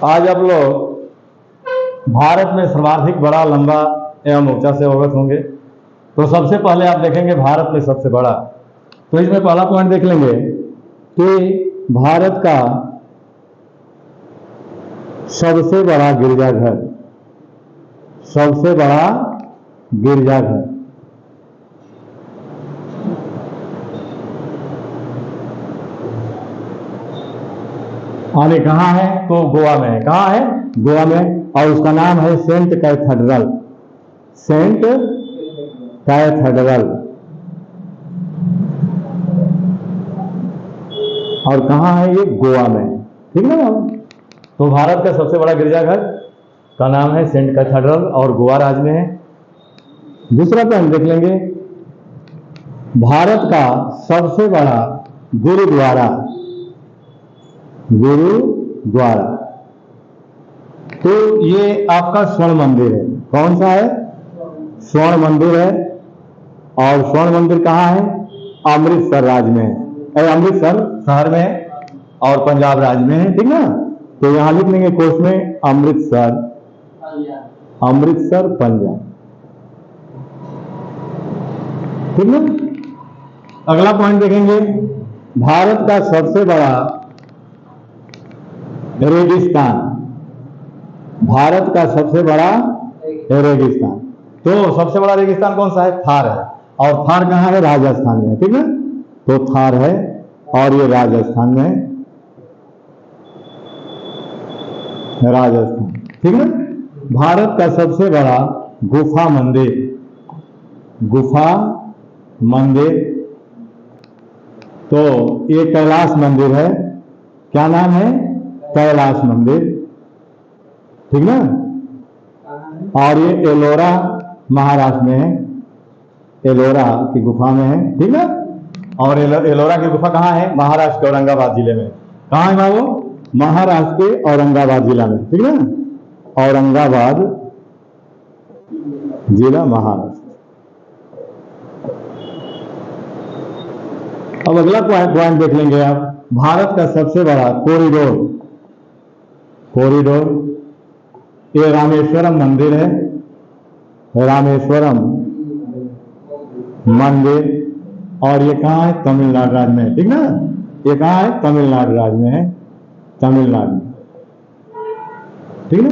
आज आप लोग भारत में सर्वाधिक बड़ा, लंबा एवं ऊंचा से अवगत होंगे। तो सबसे पहले आप देखेंगे भारत में सबसे बड़ा, तो इसमें पहला पॉइंट देख लेंगे कि भारत का सबसे बड़ा गिरजाघर, सबसे बड़ा गिरजाघर आने कहाँ है? तो गोवा में है। कहाँ है? गोवा में। और उसका नाम है सेंट कैथेड्रल, सेंट कैथेड्रल। और कहाँ है ये? गोवा में। ठीक है ना? तो भारत का सबसे बड़ा गिरजाघर का नाम है सेंट कैथेड्रल और गोवा राज्य में है। दूसरा पॉइंट देख लेंगे, भारत का सबसे बड़ा गुरुद्वारा, गुरुद्वारा, तो ये आपका स्वर्ण मंदिर है। कौन सा है? स्वर्ण मंदिर है। और स्वर्ण मंदिर कहाँ है? अमृतसर राज्य में है, अमृतसर शहर में है और पंजाब राज्य में है। ठीक ना? तो यहां लिख लेंगे कोर्स में अमृतसर, अमृतसर पंजाब। ठीक ना? अगला पॉइंट देखेंगे, भारत का सबसे बड़ा रेगिस्तान, भारत का सबसे बड़ा रेगिस्तान। तो सबसे बड़ा रेगिस्तान कौन सा है? थार है। और थार कहाँ है? राजस्थान में। ठीक है? तो थार है और ये राजस्थान में है, राजस्थान। ठीक है? भारत का सबसे बड़ा गुफा मंदिर, गुफा मंदिर, तो ये कैलाश मंदिर है। क्या नाम है? कैलाश मंदिर। ठीक ना? और ये एलोरा महाराष्ट्र में है, एलोरा की गुफा में है। ठीक ना? और एलोरा की गुफा कहाँ है? महाराष्ट्र के औरंगाबाद जिले में। कहाँ है बाबू? महाराष्ट्र के औरंगाबाद जिला में। ठीक ना? औरंगाबाद जिला, महाराष्ट्र। अब अगला पॉइंट देख लेंगे आप, भारत का सबसे बड़ा कॉरिडोर, कॉरिडोर, ये रामेश्वरम मंदिर है, रामेश्वरम मंदिर। और ये कहाँ है? तमिलनाडु राज्य में। ठीक ना? ये कहाँ है? तमिलनाडु राज्य में है, तमिलनाडु। ठीक है?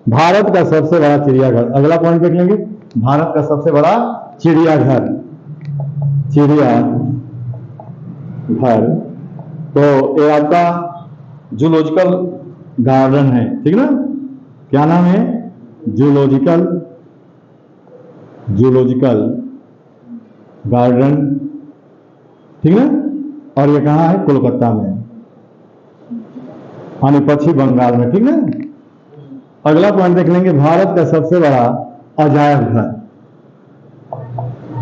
भारत का सबसे बड़ा चिड़ियाघर, अगला पॉइंट देख लेंगे, भारत का सबसे बड़ा चिड़ियाघर, चिड़ियाघर। तो ये आपका जूलॉजिकल गार्डन है। ठीक ना? क्या नाम है? Zoological, zoological garden. ठीक है? और ये कहाँ है? कोलकाता में, यानी पश्चिम बंगाल में। ठीक है? अगला पॉइंट देख लेंगे, भारत का सबसे बड़ा अजायब घर,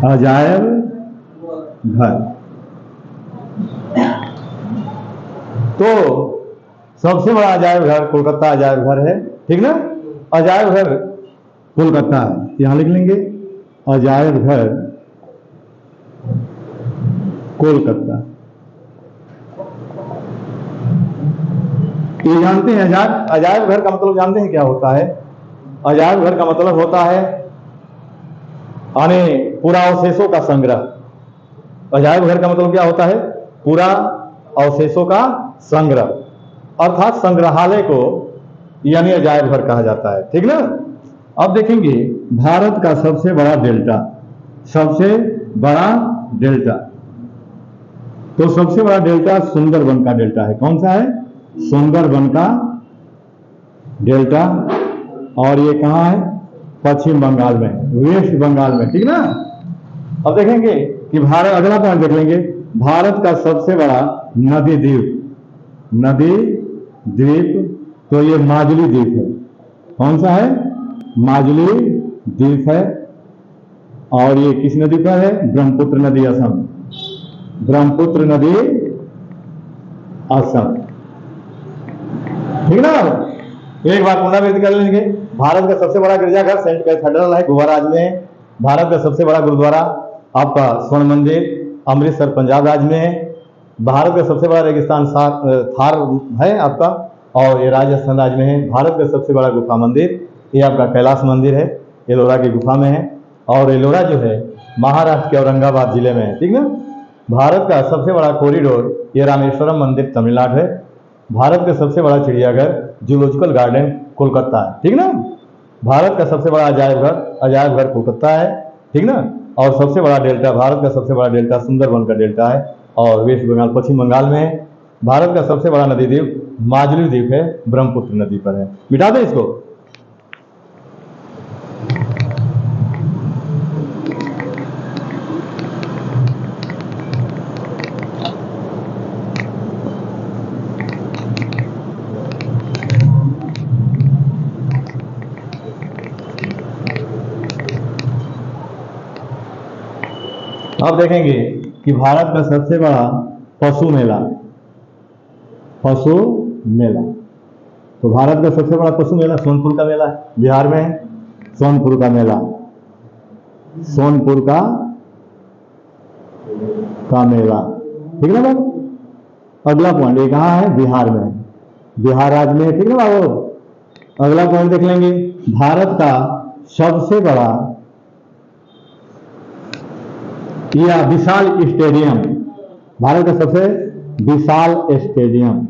अजायब घर। तो सबसे बड़ा अजायब घर कोलकाता अजायब घर है। ठीक ना? अजायब घर कोलकाता है, यहां लिख लेंगे अजायब घर कोलकाता। ये जानते हैं अजायब घर का मतलब जानते हैं क्या होता है? अजायब घर का मतलब होता है यानी पूरा अवशेषों का संग्रह। अजायब घर का मतलब क्या होता है? पूरा अवशेषों का संग्रह, अर्थात संग्रहालय को यानी अजायब घर कहा जाता है। ठीक ना? अब देखेंगे भारत का सबसे बड़ा डेल्टा, सबसे बड़ा डेल्टा, तो सबसे बड़ा डेल्टा सुंदरबन का डेल्टा है। कौन सा है? सुंदरबन का डेल्टा। और ये कहाँ है? पश्चिम बंगाल में, वेस्ट बंगाल में। ठीक ना? अब देखेंगे कि भारत, अगला पॉइंट देख लेंगे, भारत का सबसे बड़ा नदी द्वीप, नदी द्वीप, तो ये माजुली द्वीप है। कौन सा है? माजुली द्वीप है। और ये किस नदी पर है? ब्रह्मपुत्र नदी, असम, ब्रह्मपुत्र नदी असम। ठीक ना? एक बार पुनरावृत्ति कर लेंगे, भारत का सबसे बड़ा गिरजाघर सेंट कैथेड्रल है, गोवा राज्य में। भारत का सबसे बड़ा गुरुद्वारा आपका स्वर्ण मंदिर, अमृतसर पंजाब राज्य में है। भारत का सबसे बड़ा रेगिस्तान थार है आपका, और ये राजस्थान राज्य में है। भारत का सबसे बड़ा गुफा मंदिर ये आपका कैलाश मंदिर है, एलोरा की गुफा में है। और एलोरा जो है महाराष्ट्र के औरंगाबाद जिले में है, ठीक ना। भारत का सबसे बड़ा कॉरिडोर ये रामेश्वरम मंदिर तमिलनाडु है। भारत का सबसे बड़ा चिड़ियाघर जूलॉजिकल गार्डन कोलकाता है, ठीक ना। भारत का सबसे बड़ा अजायब घर कोलकाता है, ठीक ना। और सबसे बड़ा डेल्टा, भारत का सबसे बड़ा डेल्टा सुंदरबन का डेल्टा है और वेस्ट बंगाल पश्चिम बंगाल में है। भारत का सबसे बड़ा नदी द्वीप माजुली द्वीप है, ब्रह्मपुत्र नदी पर है। मिटा दें इसको। अब देखेंगे कि भारत का सबसे बड़ा पशु मेला तो भारत का सबसे बड़ा पशु मेला सोनपुर का मेला है, बिहार में है। सोनपुर का मेला, सोनपुर का मेला, ठीक है ना बाबू। अगला पॉइंट ये कहाँ है? बिहार में, बिहार राज्य में, ठीक है ना बाबू। अगला पॉइंट देख लेंगे, भारत का सबसे बड़ा या विशाल स्टेडियम, भारत का सबसे विशाल स्टेडियम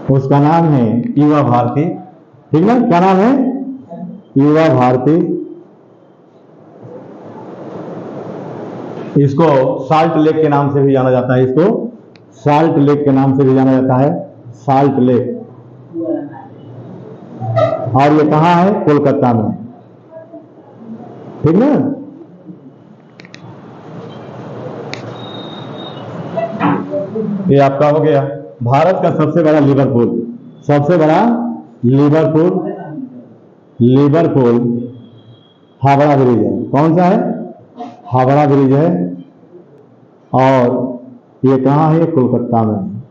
उसका नाम है युवा भारती, ठीक ना। क्या नाम है? युवा भारती। इसको साल्ट लेक के नाम से भी जाना जाता है, इसको साल्ट लेक के नाम से भी जाना जाता है, साल्ट लेक। और ये कहाँ है? कोलकाता में, ठीक ना। ये आपका हो गया। भारत का सबसे बड़ा लिवरपूल, सबसे बड़ा लिवरपूल हावड़ा ब्रिज है। कौन सा है? हावड़ा ब्रिज है। और ये कहाँ है? कोलकाता में,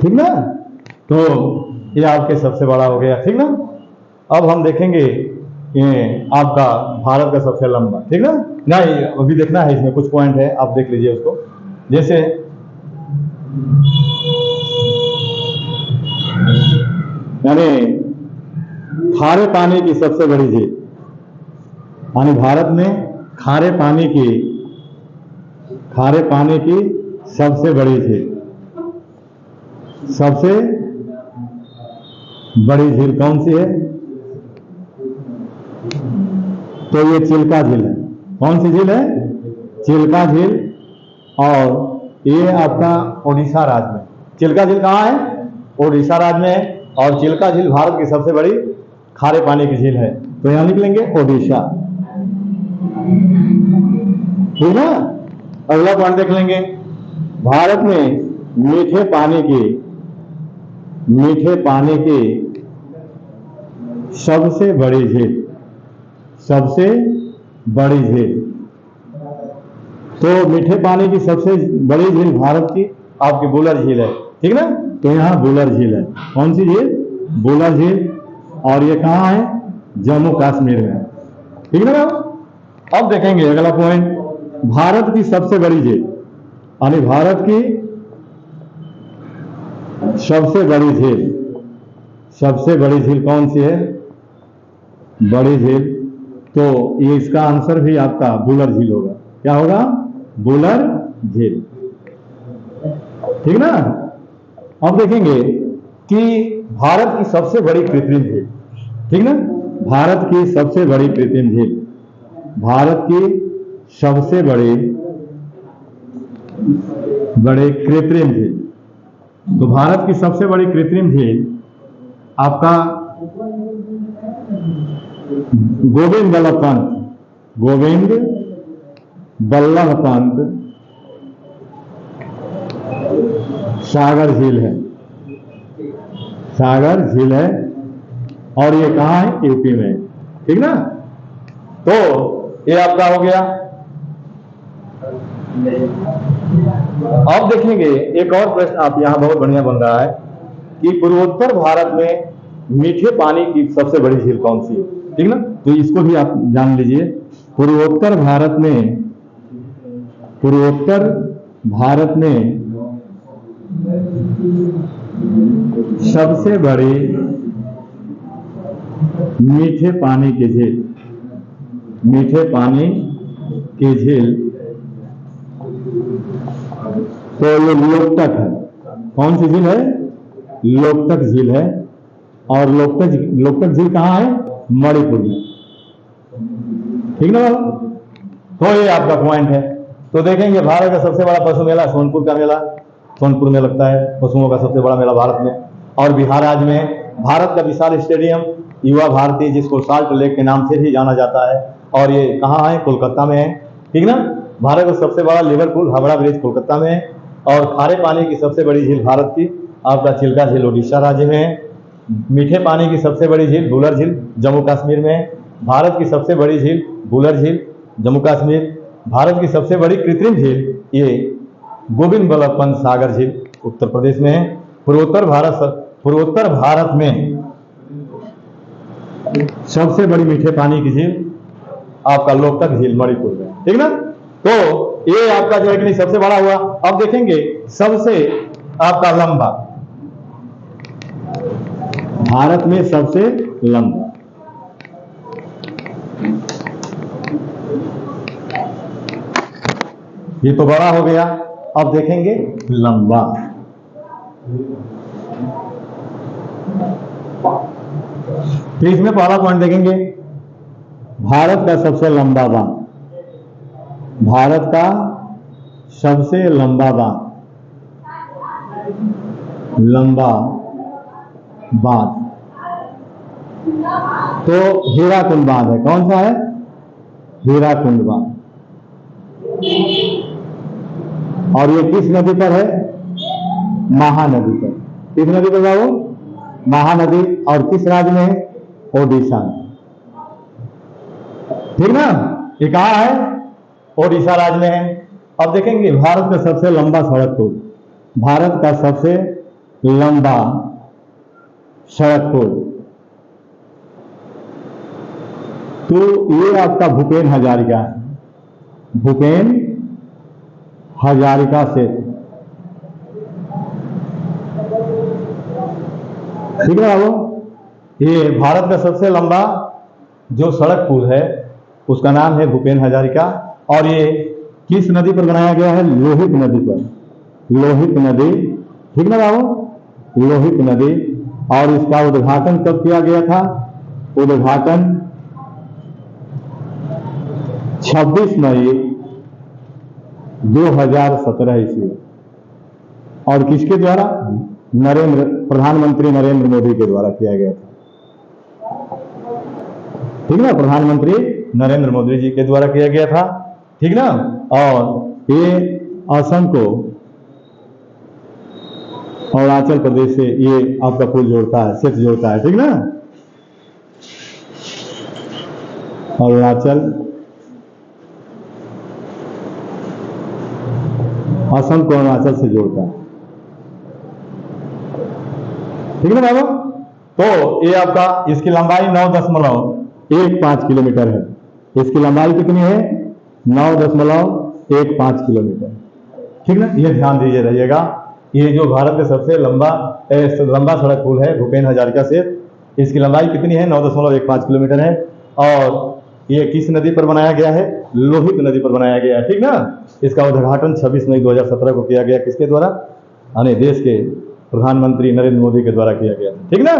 ठीक ना। तो ये आपके सबसे बड़ा हो गया, ठीक ना। अब हम देखेंगे ये आपका भारत का सबसे लंबा, ठीक ना। नहीं अभी देखना है, इसमें कुछ पॉइंट है, आप देख लीजिए उसको। जैसे यानी खारे पानी की सबसे बड़ी झील, यानी भारत में खारे पानी की सबसे बड़ी झील, सबसे बड़ी झील कौन सी है? तो ये चिल्का झील है। कौन सी झील है? चिल्का झील। और ये आपका ओडिशा राज्य में, चिल्का झील कहाँ है? ओडिशा राज्य में है। और चिल्का झील भारत की सबसे बड़ी खारे पानी की झील है, तो यहां लिख लेंगे ओडिशा, ठीक है। अगला पॉइंट देख लेंगे, भारत में मीठे पानी की सबसे बड़ी झील, तो मीठे पानी की सबसे बड़ी झील भारत की आपकी बुलर झील है, ठीक ना। तो यहाँ बुलर झील है। कौन सी झील? बुलर झील। और ये कहाँ है? जम्मू कश्मीर में, ठीक है ना। अब देखेंगे अगला पॉइंट, भारत की सबसे बड़ी झील, यानी भारत की सबसे बड़ी झील कौन सी है? बड़ी झील। तो ये इसका आंसर भी आपका बुलर झील होगा। क्या होगा? बुलर झील, ठीक ना। अब देखेंगे कि भारत की सबसे बड़ी कृत्रिम झील, ठीक ना। भारत की सबसे बड़ी कृत्रिम झील, भारत की सबसे बड़ी कृत्रिम झील। तो भारत की सबसे बड़ी कृत्रिम झील आपका गोविंद बल्लभ पंत सागर झील है, और ये कहाँ है? यूपी में, ठीक ना। तो ये आपका हो गया। अब देखेंगे एक और प्रश्न आप यहाँ बहुत बढ़िया बन रहा है कि पूर्वोत्तर भारत में मीठे पानी की सबसे बड़ी झील कौन सी है, ठीक ना। तो इसको भी आप जान लीजिए, पूर्वोत्तर भारत में पूर्वोत्तर भारत में सबसे बड़ी मीठे पानी की झील, मीठे पानी की झील तो ये लोकटक है। कौन सी झील है? लोकटक झील है। और लोकटक झील कहाँ है? मणिपुर में। ठीक ना बाबू? तो ये आपका पॉइंट है। तो देखेंगे भारत का सबसे बड़ा पशु मेला सोनपुर का मेला, सोनपुर में लगता है पशुओं का सबसे बड़ा मेला भारत में। और बिहार राज्य में भारत का विशाल स्टेडियम युवा भारती, जिसको साल्ट लेक के नाम से भी जाना जाता है, और ये कहाँ है? कोलकाता में है। ठीक ना? भारत का सबसे बड़ा लिवरपूल हावड़ा ब्रिज कोलकाता में है। और खारे पानी की सबसे बड़ी झील भारत की आपका चिल्का झील उड़ीसा राज्य में है। मीठे पानी की सबसे बड़ी झील बुलर झील जम्मू कश्मीर में है। भारत की सबसे बड़ी झील बुलर झील जम्मू कश्मीर। भारत की सबसे बड़ी कृत्रिम झील ये गोविंद बल्लभ पंत सागर झील उत्तर प्रदेश में है। पूर्वोत्तर भारत में सबसे बड़ी मीठे पानी की झील आपका लोकटक झील मणिपुर में। ठीक ना? तो ये आपका जो है कि नहीं सबसे बड़ा हुआ। अब देखेंगे सबसे आपका लंबा, भारत में सबसे लंबा, ये तो बड़ा हो गया। अब देखेंगे लंबा। तो इसमें पहला पॉइंट देखेंगे भारत का सबसे लंबा बांध, भारत का सबसे लंबा बांध, लंबा बांध तो हीराकुंड बांध है। कौन सा है? हीराकुंड बांध। और ये किस नदी पर है? महानदी पर। किस नदी पर जाओ? महानदी। और किस राज्य में है? ओडिशा में। ठीक ना? ये कहाँ है? ओडिशा राज्य में है। अब देखेंगे भारत का सबसे लंबा सड़क पुल, भारत का सबसे लंबा सड़क पुल तो ये आपका भूपेन हजारिका है। भूपेन हजारिका सेतु। ठीक है बाबू? ये भारत का सबसे लंबा जो सड़क पुल है उसका नाम है भूपेन हजारिका। और ये किस नदी पर बनाया गया है? लोहित नदी पर। लोहित नदी। ठीक ना बाबू? लोहित नदी। और इसका उद्घाटन कब किया गया था? उद्घाटन 26 मई 2017 ईस्वी। और किसके द्वारा? प्रधानमंत्री नरेंद्र मोदी के द्वारा किया गया था। ठीक ना? प्रधानमंत्री नरेंद्र मोदी जी के द्वारा किया गया था। ठीक ना? और ये असम को अरुणाचल प्रदेश से ये आपका पुल जोड़ता है, सेतु जोड़ता है। ठीक ना? अरुणाचल, असम को अरुणाचल से जोड़ता है। ठीक है ना बाबू? तो ये आपका इसकी लंबाई 9.15 किलोमीटर है। इसकी लंबाई कितनी है? 9.15 किलोमीटर। ठीक ना? ये ध्यान दीजिए रहिएगा। ये जो भारत का सबसे लंबा सड़क पुल है भूपेन हजारिका सेतु, इसकी लंबाई कितनी है? 9.15 किलोमीटर है। और ये किस नदी पर बनाया गया है? लोहित नदी पर बनाया गया है। ठीक ना? इसका उद्घाटन 26 मई 2017 को किया गया। किसके द्वारा? यानी देश के प्रधानमंत्री नरेंद्र मोदी के द्वारा किया गया। ठीक ना?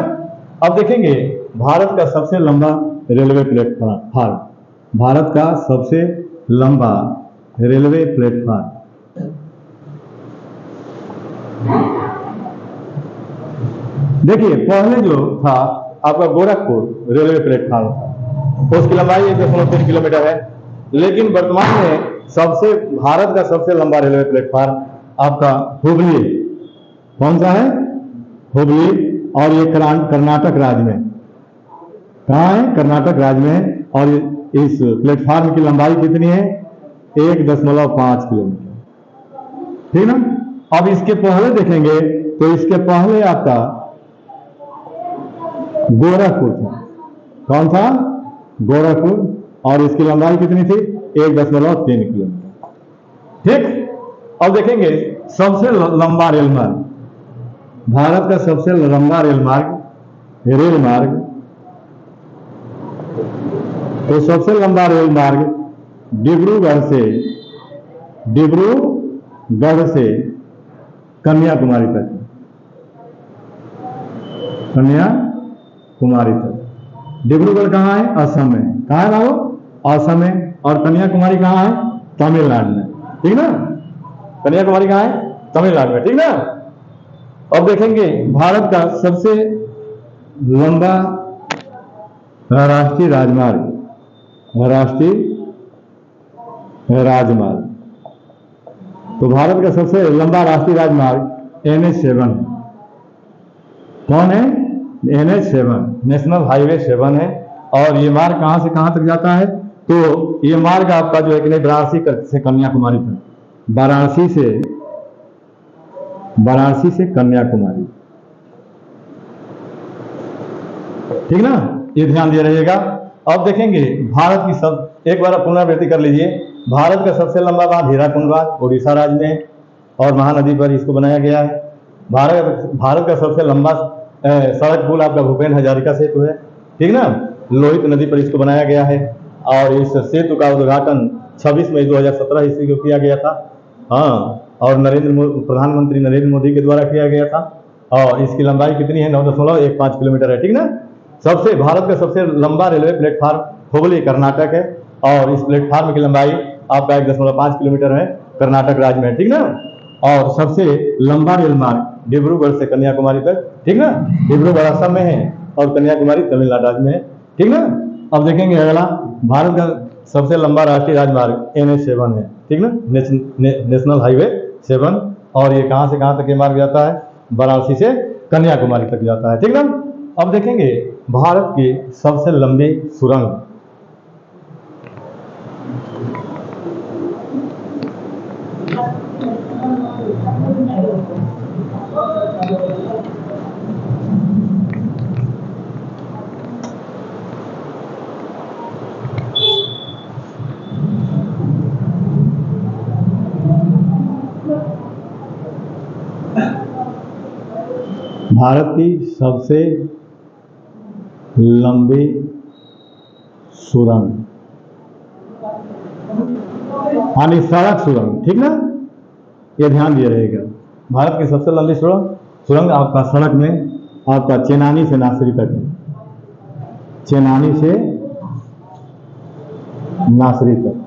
अब देखेंगे भारत का सबसे लंबा रेलवे प्लेटफार्म, भारत का सबसे लंबा रेलवे प्लेटफार्म। देखिए पहले जो था आपका गोरखपुर रेलवे प्लेटफार्म था, उसकी लंबाई 1.3 किलोमीटर है। लेकिन वर्तमान में सबसे भारत का सबसे लंबा रेलवे प्लेटफार्म आपका हुबली। कौन सा है? हुबली। और ये कर्नाटक राज्य में। कहाँ है? कर्नाटक राज्य में। और इस प्लेटफार्म की लंबाई कितनी है? 1.5 किलोमीटर। ठीक ना? अब इसके पहले देखेंगे तो इसके पहले आपका गोरखपुर था। कौन था? गोरखपुर। और इसकी लंबाई कितनी थी? 1.3 किलोमीटर। ठीक। अब देखेंगे सबसे लंबा रेल मार्ग, भारत का सबसे लंबा रेल मार्ग, तो सबसे लंबा रेल मार्ग डिब्रूगढ़ से कन्याकुमारी तक, डिब्रूगढ़ कहाँ है? असम में। कहाँ है बाबू? असम में। और कन्याकुमारी कहाँ है? तमिलनाडु में, ठीक ना। कन्याकुमारी कहाँ है? तमिलनाडु में, ठीक ना। अब देखेंगे भारत का सबसे लंबा राष्ट्रीय राजमार्ग, तो भारत का सबसे लंबा राष्ट्रीय राजमार्ग NH7 है। कौन है? NH7, नेशनल हाईवे 7 है। और ये मार्ग कहां से कहां तक जाता है? तो ये मार्ग आपका जो है कि वाराणसी से कन्याकुमारी तक, वाराणसी से कन्याकुमारी, ठीक ना। ये ध्यान दिए रहिएगा। अब देखेंगे भारत की एक बार पुनरावृत्ति कर लीजिए। भारत का सबसे लंबा बांध हीराकुंड बांध उड़ीसा राज्य में और महानदी पर इसको बनाया गया है। भारत का सबसे लंबा सड़क पुल आपका भूपेन हजारिका सेतु है, ठीक ना। लोहित नदी पर इसको बनाया गया है और इस सेतु का उद्घाटन 26 मई 2017 ईस्वी को किया गया था। हाँ, और प्रधानमंत्री नरेंद्र मोदी के द्वारा किया गया था। और इसकी लंबाई कितनी है? 9.15 किलोमीटर है, ठीक ना। भारत का सबसे लंबा रेलवे प्लेटफार्म हुबली कर्नाटक है और इस प्लेटफार्म की लंबाई आपका 1.5 किलोमीटर है, कर्नाटक राज्य में, ठीक ना। और सबसे लंबा रेल मार्ग डिब्रूगढ़ से कन्याकुमारी तक, ठीक ना। डिब्रूगढ़ असम में है और कन्याकुमारी तमिलनाडु राज्य में है, ठीक ना। अब देखेंगे अगला, भारत का सबसे लंबा राष्ट्रीय राजमार्ग NH7 है, ठीक ना, नेशनल हाईवे 7। और ये कहां से कहां तक ये मार्ग जाता है? वाराणसी से कन्याकुमारी तक जाता है, ठीक ना। अब देखेंगे भारत की सबसे लंबी सुरंग, भारत की सबसे लंबी सुरंग, यानी सड़क सुरंग, ठीक ना। ये ध्यान दिया रहेगा। भारत की सबसे लंबी सुरंग आपका सड़क में आपका चेनानी से नासिरी तक है, चेनानी से नासिरी तक।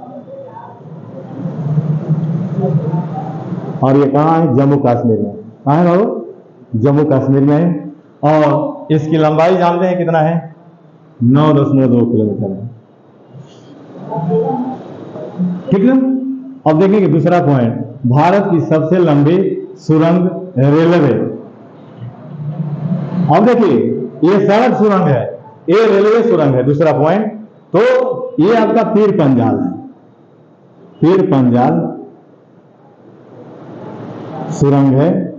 और ये कहाँ है? जम्मू कश्मीर में। कहाँ है बाबू? जम्मू कश्मीर में है। और इसकी लंबाई जानते हैं कितना है? 9.2 किलोमीटर है, ठीक ना। अब देखेंगे दूसरा पॉइंट, भारत की सबसे लंबी सुरंग रेलवे। अब देखिए ये सड़क सुरंग है, ये रेलवे सुरंग है। दूसरा पॉइंट, तो ये आपका पीर पंजाल है, पीर पंजाल सुरंग है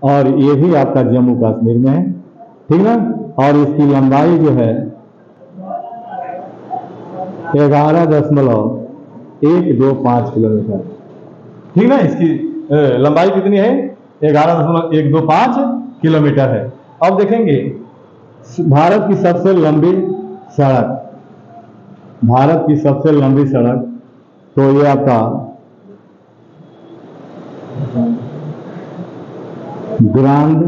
और ये भी आपका जम्मू कश्मीर में है, ठीक ना। और इसकी लंबाई जो है 11.125 किलोमीटर, ठीक ना। इसकी लंबाई कितनी है? 11.125 किलोमीटर है। अब देखेंगे भारत की सबसे लंबी सड़क, भारत की सबसे लंबी सड़क, तो ये आपका ग्रांड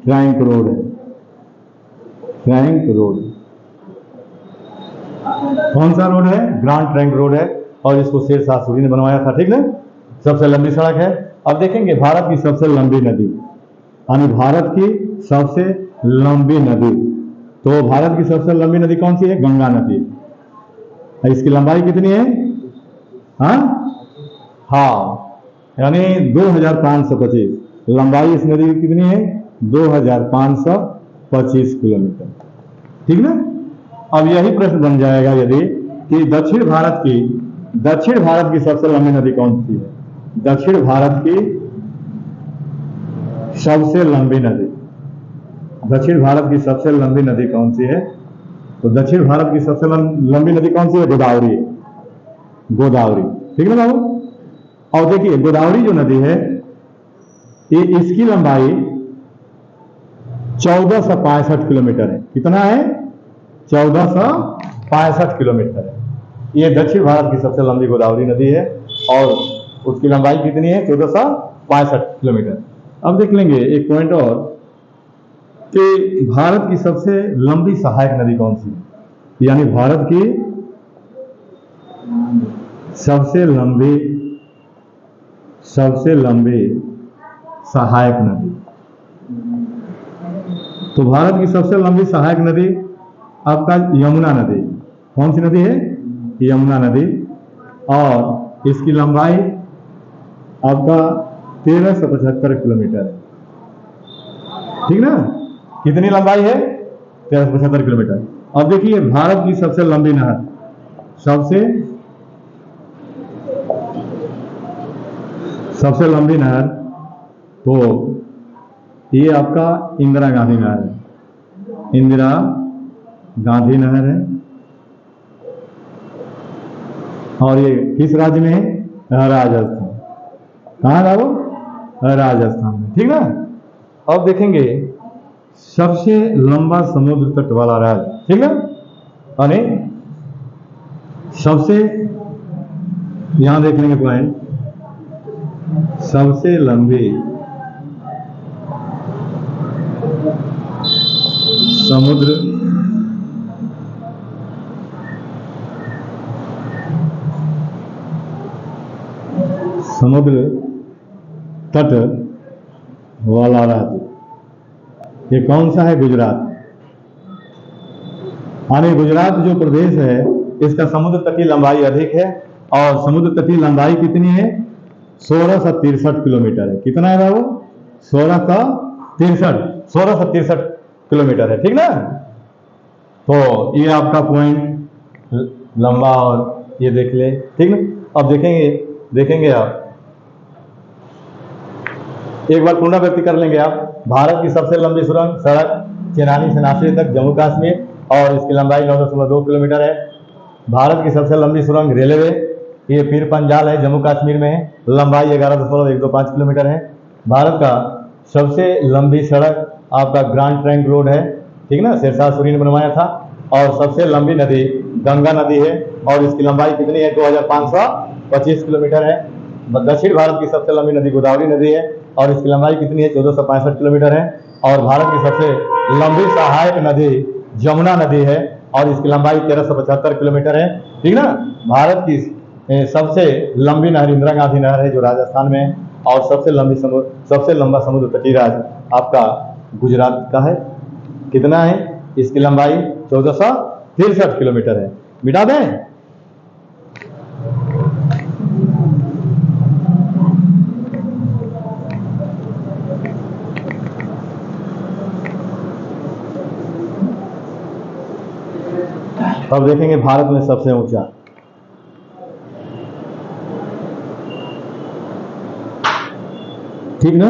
ट्रंक रोड है, ट्रंक रोड। कौन सा रोड है? ग्रांड ट्रंक रोड है और इसको शेरशाह सूरी ने बनवाया था, ठीक ना। सबसे लंबी सड़क है। अब देखेंगे भारत की सबसे लंबी नदी, यानी भारत की सबसे लंबी नदी, तो भारत की सबसे लंबी नदी कौन सी है? गंगा नदी। इसकी लंबाई कितनी है? हाँ, यानी 2525 लंबाई इस नदी की कितनी है? 2525 किलोमीटर, ठीक ना। अब यही प्रश्न बन जाएगा यदि कि दक्षिण भारत की सबसे लंबी नदी कौन सी है? दक्षिण भारत की सबसे लंबी नदी, दक्षिण भारत की सबसे लंबी नदी कौन सी है? तो दक्षिण भारत की सबसे लंबी नदी कौन सी है? गोदावरी, गोदावरी, ठीक है ना बाबू। और देखिए गोदावरी जो नदी है ये इसकी लंबाई 1465 किलोमीटर है। कितना है? 1465 किलोमीटर है। ये दक्षिण भारत की सबसे लंबी गोदावरी नदी है और उसकी लंबाई कितनी है? 1465 किलोमीटर। अब देख लेंगे एक पॉइंट और कि भारत की सबसे लंबी सहायक नदी कौन सी है, यानी भारत की सबसे लंबी सहायक नदी। तो भारत की सबसे लंबी सहायक नदी आपका यमुना नदी। कौन सी नदी है? यमुना नदी। और इसकी लंबाई आपका 1375 किलोमीटर है। ठीक ना? कितनी लंबाई है? 1375 किलोमीटर। अब देखिए भारत की सबसे लंबी नहर, सबसे लंबी नहर तो ये आपका इंदिरा गांधी नहर है। इंदिरा गांधी नहर है और ये किस राज्य में है? राजस्थान। कहाँ है वो? राजस्थान में। ठीक ना? अब देखेंगे सबसे लंबा समुद्र तट वाला राज्य। ठीक ना? यानी सबसे, यहां देख लेंगे पॉइंट, सबसे लंबी समुद्र तट वाला राज्य ये कौन सा है? गुजरात। यानी गुजरात जो प्रदेश है इसका समुद्र तटीय लंबाई अधिक है और समुद्र तटीय लंबाई कितनी है? 1663 किलोमीटर है। कितना है बाबू? 1663 किलोमीटर है। ठीक ना? तो ये आपका पॉइंट लंबा और ये देख ले। ठीक ना? अब देखेंगे आप एक बार पुनरावृत्ति कर लेंगे आप। भारत की सबसे लंबी सुरंग सड़क चेनानी से नासिर तक जम्मू कश्मीर और इसकी लंबाई 9.2 किलोमीटर है। भारत की सबसे लंबी सुरंग रेलवे ये पीर पंजाल है, जम्मू कश्मीर में है, लंबाई 11.125 किलोमीटर है। भारत का सबसे लंबी सड़क आपका ग्रांड ट्रंक रोड है। ठीक ना? शेरशाह सूरी ने बनवाया था। और सबसे लंबी नदी गंगा नदी है और इसकी लंबाई कितनी है? 2525 किलोमीटर है। दक्षिण भारत की सबसे लंबी नदी गोदावरी नदी है और इसकी लंबाई कितनी है? 1465 किलोमीटर है। और भारत की सबसे लंबी सहायक नदी यमुना नदी है और इसकी लंबाई 1375 किलोमीटर है। ठीक ना? भारत की सबसे लंबी नहर इंदिरा गांधी नहर है जो राजस्थान में है और सबसे लंबा समुद्र तटीय राज्य आपका गुजरात का है। कितना है? इसकी लंबाई 1463 किलोमीटर है। मिटा दें? अब देखेंगे भारत में सबसे ऊंचा। ठीक ना?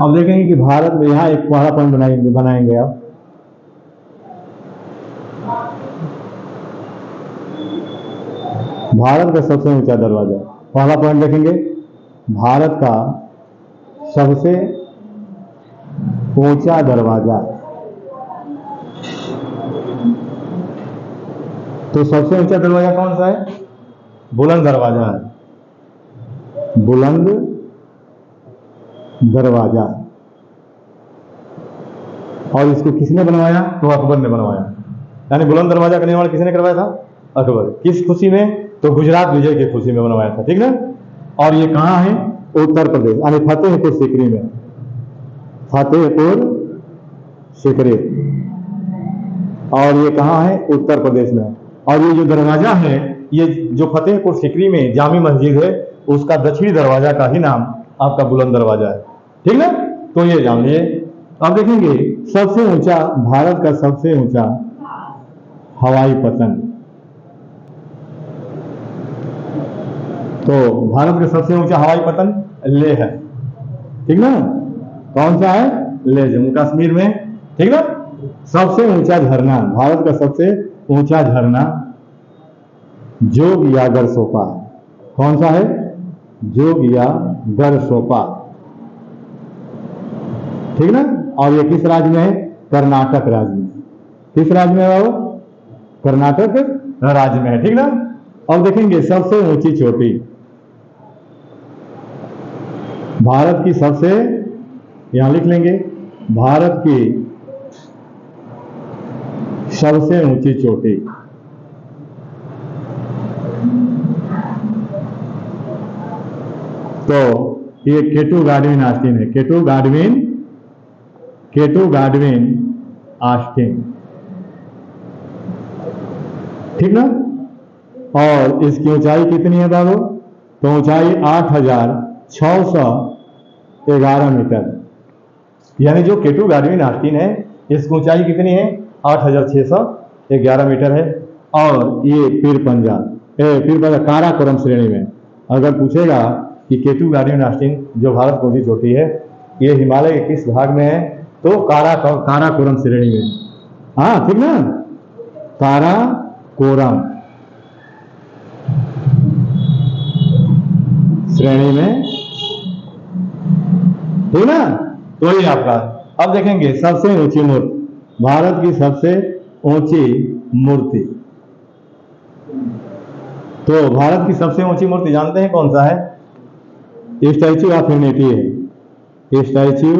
अब देखेंगे कि भारत में यहां एक पहला पॉइंट बनाएंगे आप। भारत का सबसे ऊंचा दरवाजा। पहला पॉइंट देखेंगे भारत का सबसे ऊंचा दरवाजा। तो सबसे ऊंचा दरवाजा कौन सा है? बुलंद दरवाजा है। बुलंद दरवाजा। और इसको किसने बनवाया? तो अकबर ने बनवाया। यानी बुलंद दरवाजा का निर्माण किसने करवाया था? अकबर। किस खुशी में? तो गुजरात विजय की खुशी में बनवाया था। ठीक ना? और ये कहां है? उत्तर प्रदेश, यानी फतेहपुर सीकरी में। फतेहपुर सीकरी। और ये कहां है? उत्तर प्रदेश में। और ये जो दरवाजा है ये जो फतेहपुर सीकरी में जामी मस्जिद है उसका दक्षिणी दरवाजा का ही नाम आपका बुलंद दरवाजा है। ठीक ना? तो ये जान लिए। अब देखेंगे सबसे ऊंचा, भारत का सबसे ऊंचा हवाई पतन। तो भारत का सबसे ऊंचा हवाई पतन लेह है। ठीक ना? कौन सा है? लेह, जम्मू कश्मीर में। ठीक ना? सबसे ऊंचा झरना, भारत का सबसे ऊंचा झरना जोग या गरसोपा। कौन सा है? जोग या गरसोपा, ठीक ना। और ये किस राज्य में है? कर्नाटक राज्य में। किस राज्य में है वो? कर्नाटक राज्य में है, ठीक ना। अब देखेंगे सबसे ऊंची चोटी। भारत की सबसे, यहां लिख लेंगे, भारत की सबसे ऊंची चोटी। तो ये केटू गाडविन आस्टीन है। केटू गाडविन आस्टीन, ठीक ना। और इसकी ऊंचाई कितनी है बाबू? तो ऊंचाई 8,611 मीटर। यानी जो केटू गाडविन आस्टीन है इसकी ऊंचाई कितनी है? 8,611 मीटर है। और ये पीर पंजा काराकोरम श्रेणी में। अगर पूछेगा कि केटू गाडविन आस्टीन जो भारत की ऊंची चोटी है ये हिमालय के किस भाग में है, तो काराकोरम श्रेणी में। हाँ, ठीक ना, काराकोरम श्रेणी में, ठीक ना। तो ये आपका। अब देखेंगे सबसे ऊंची मूर्ति, भारत की सबसे ऊंची मूर्ति। तो भारत की सबसे ऊंची मूर्ति जानते हैं कौन सा है? स्टैच्यू ऑफ यूनिटी है। स्टैच्यू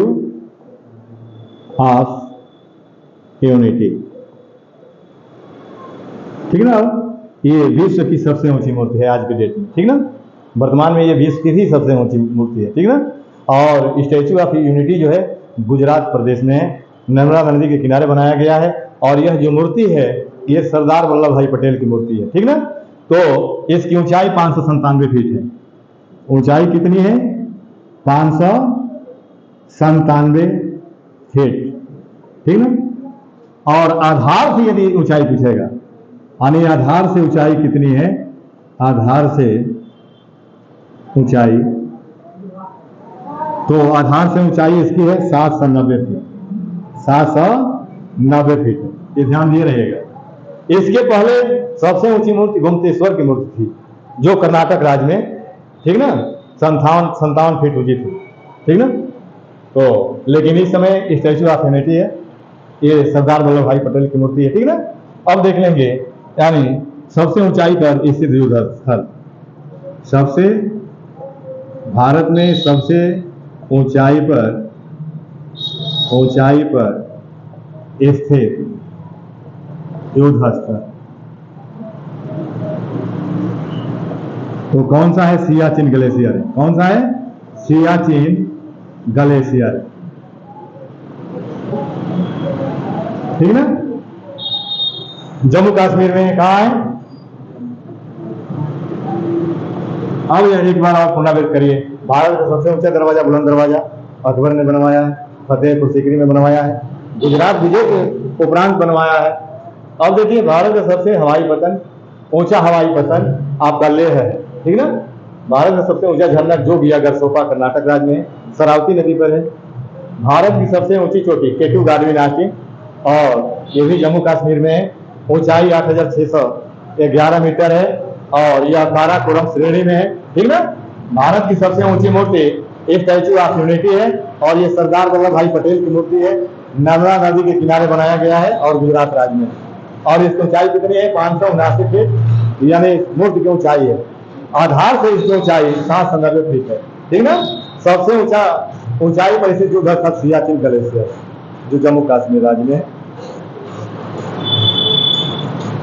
ऑफ यूनिटी, ठीक ना। ये विश्व की सबसे ऊंची मूर्ति है आज के डेट में, ठीक ना। वर्तमान में ये विश्व की ही सबसे ऊंची मूर्ति है, ठीक ना। और स्टैच्यू ऑफ यूनिटी जो है गुजरात प्रदेश में नर्मदा नदी के किनारे बनाया गया है। और यह जो मूर्ति है ये सरदार वल्लभ भाई पटेल की मूर्ति है, ठीक ना। तो इसकी ऊंचाई 597 फीट है। ऊंचाई कितनी है? 597 फीट, ठीक ना। और आधार से यदि ऊंचाई पूछेगा, यानी आधार से ऊंचाई कितनी है? आधार से ऊंचाई, तो आधार से ऊंचाई इसकी है 790 फीट। 790 फीट, ये ध्यान दिए रहिएगा। इसके पहले सबसे ऊंची मूर्ति गोमतेश्वर की मूर्ति थी जो कर्नाटक राज्य में, ठीक ना, 57 फीट ऊंची थी, ठीक ना। तो लेकिन इस समय स्टैच्यू ऑफ यूनिटी है, ये सरदार वल्लभ भाई पटेल की मूर्ति है, ठीक ना। अब देख लेंगे यानी सबसे ऊंचाई पर स्थित युद्ध स्थल। सबसे, भारत में सबसे ऊंचाई पर स्थित युद्ध स्थल तो कौन सा है? सियाचिन ग्लेशियर है। कौन सा है? सियाचिन ग्लेशियर, ठीक ना। जम्मू कश्मीर में कहाँ है? अब एक बार आप पुनरावृत्त करिए। भारत का सबसे ऊंचा दरवाजा बुलंद दरवाजा अकबर ने बनवाया है, फतेहपुर सीकरी में बनवाया है, गुजरात विजय के उपरांत बनवाया है। अब देखिए भारत का सबसे ऊंचा हवाई पतन आपका लेह है, ठीक ना। भारत का सबसे ऊंचा झरना जोग या गरसोपा कर्नाटक राज्य में शरावती नदी पर है। भारत की सबसे ऊंची चोटी केटू गाडविन आस्टीन, और ये भी जम्मू कश्मीर में है। ऊंचाई 8,611 मीटर है और यह काराकोरम श्रेणी में है, ठीक ना। भारत की सबसे ऊंची मूर्ति स्टैच्यू ऑफ यूनिटी है और ये सरदार वल्लभ भाई पटेल की मूर्ति है। नर्मदा नदी के किनारे बनाया गया है और गुजरात राज्य में। और इसकी ऊंचाई कितनी है? 579 फीट, यानी मूर्ति की ऊंचाई है। आधार से इसकी ऊंचाई 790 फीट है, ठीक ना। सबसे ऊंचाई पर स्थित जो सियाचिन ग्लेशियर जो जम्मू कश्मीर राज्य में